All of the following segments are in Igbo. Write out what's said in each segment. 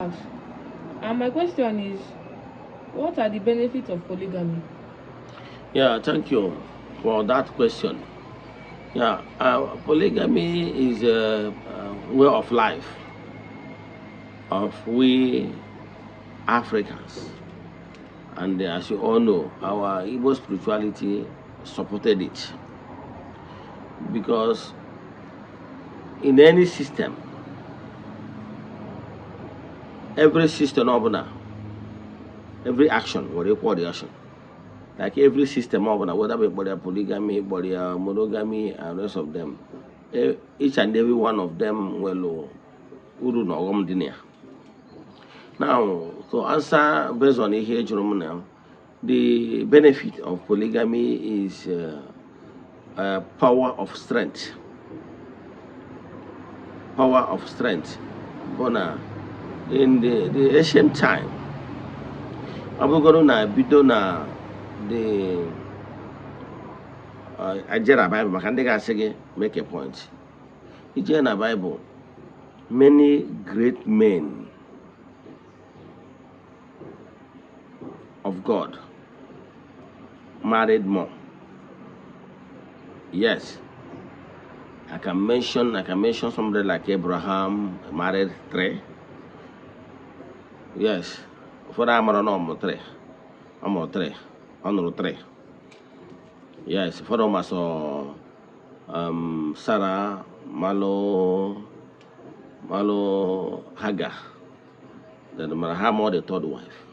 And my question is, what are the benefits of polygamy? Yeah, thank you for that question. Yeah, polygamy is a way of life of we Africans, and as you all know, our Igbo spirituality supported it because in any system, every system, every action, what you call the action, like every system, whether we body polygamy, body monogamy, and rest of them, each and every one of them will uru na ọghọm dị na ya. Now, to answer based on ihe jụrụ now, the benefit of polygamy is power of strength. Power of strength. But in the ancient time, abụgoro na bido na the ijere Bible maka ndị ga-asị gị make a point. Ijere na Bible, many great men of God married more. Yes, I can mention somebody like Abraham married three. Yes, for that I'm three. I'm three. I'm three. Yes, for them also Sarah, Malo Hagar. Then Abraham the third wife.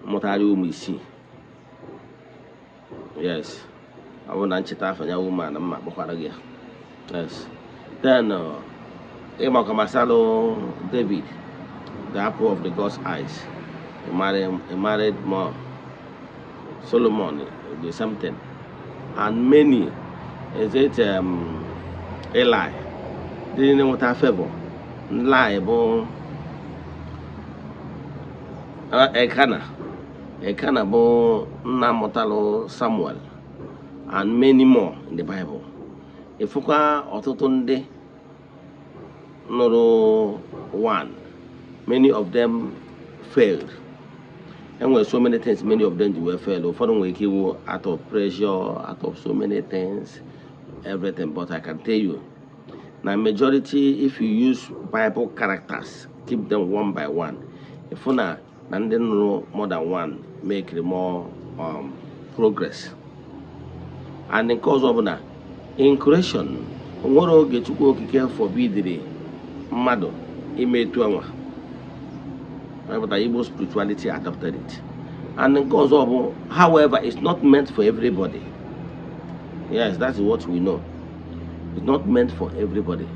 Motari umisi. Yes. I want to chita fanya woman na makwara gya. Yes. Then Masalo David, the apple of the God's eyes. He married more. Solomon, the something. And many, is it Eli? Didn't know what I favor. Liable Ekana bụ nna mụtalụ Samuel and many more in the Bible. Ifụkwa ọtụtụ ndị nụrụ one, many of them failed. And were so many things, many of them were failed. Ụfọdụ nwere ike iwu out of pressure, out of so many things, everything. But I can tell you, now majority, if you use Bible characters, keep them one by one. If una and then more than one make more progress. And in cause of that, in creation, nwere oge Chukwu Okike forbidiri mmadụ ime etu anwa. But Igbo spirituality adopted it. And in cause of, however, it's not meant for everybody. Yes, that's what we know. It's not meant for everybody.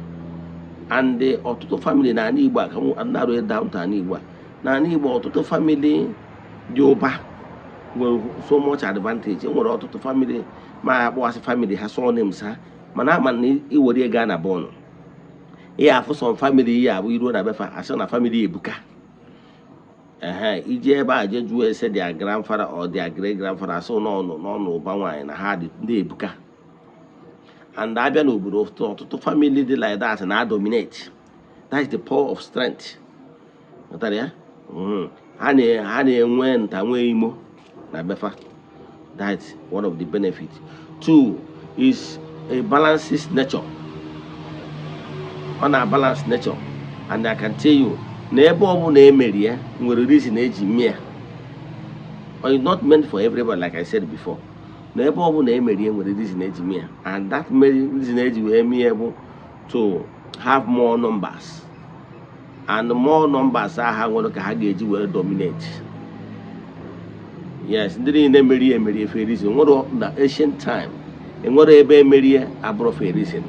And the ọtụtụ family na ana Igbo ka another down to ana Igbo. Na ana Igbo ọtụtụ family dị ụba nwere so much advantage. Nwere ọtụtụ family ma akpọasị family ha so names ha mana ama na iwere ego na bọọlụ. Ihe afụ some family ya abụ iruo na befa asị na family ebuka. Ije ebe a je jụọ ese their grandfather or their great grandfather so n'ọnụ ụba nwaanyị na ha dị ndị ebuka. And abịa n'obodo ọtụtụ family dị like that na dominate. That is the power of strength. Ghọtara ya? Ha na-enwe nta nwee imo na befa. That's one of the benefits. Two is a balanced nature. On a balanced nature. And I can tell you, n'ebe ọ bụ na emeri ya nwere reason eji mee. Or it's not meant for everybody like I said before. N'ebe ọ bụ na emeri ya nwere reason eji mee. And that reason eji wee mee bụ to have more numbers. And more numbers ha nwere ka ha ga-eji wee dominate. Yes, ndị niile emeri for a reason. Nwere na ancient time, enwere ebe emeri abụrụ for a reason.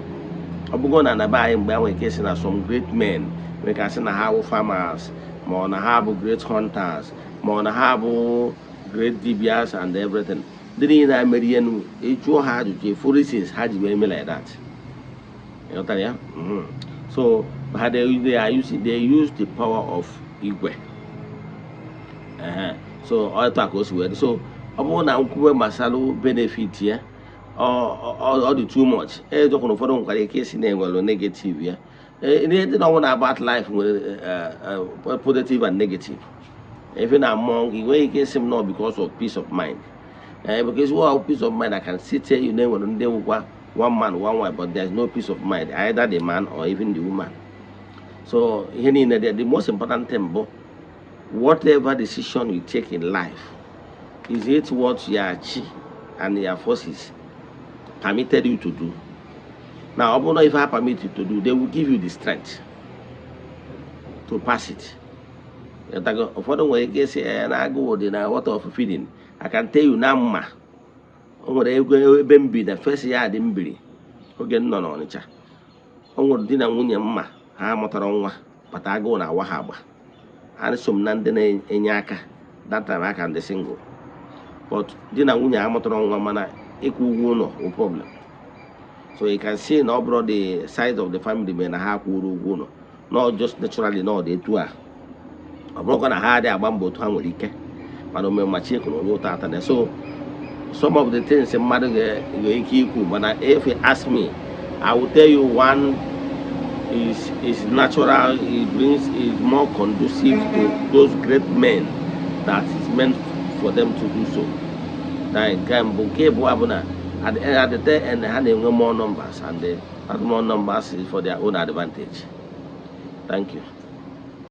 Ọ bụgo na be anyị mgbe enwe ike si na some great men, we can say na ha bụ farmers, ma ọ na ha bụ great hunters, ma ọ na ha bụ great dibias and everything. Ndị niile emeri enu ejuo ha ajụjụ for reasons ha ji wee eme like that. You know ya? So they use the power of Igwe. So all that goes well. So ọ na nkwube masalu benefit ya all the too much. Don't for them case in negative ya. Anything about life with positive and negative. Even among the way you can seem not because of peace of mind. Because you have peace of mind, I can sit here, you know, when they one man, one wife, but there's no peace of mind, either the man or even the woman. So, the most important thing, whatever decision you take in life, is it what your chi and your forces permitted you to do? Now, if I permit you to do, they will give you the strength to pass it. For way and I go in a water of feeding. I can tell you now, ma. The first year I didn't be. Again, no, no, nature. On dinner, ma, ha motoronwa, but I go na wahaba. And some nandene enyaka. That time I can the single. But dinner, ha motoronwa mana, equal no problem. So you can see now, bro, the size of the family men have no, not just naturally, no, they too are. I'm not gonna hide a bamboo to Hamurike, but no machic no. So some of the things in matter but if you ask me, I will tell you one is natural, it brings is more conducive to those great men that is meant for them to do so. Like at the end they had more numbers, and that more numbers is for their own advantage. Thank you.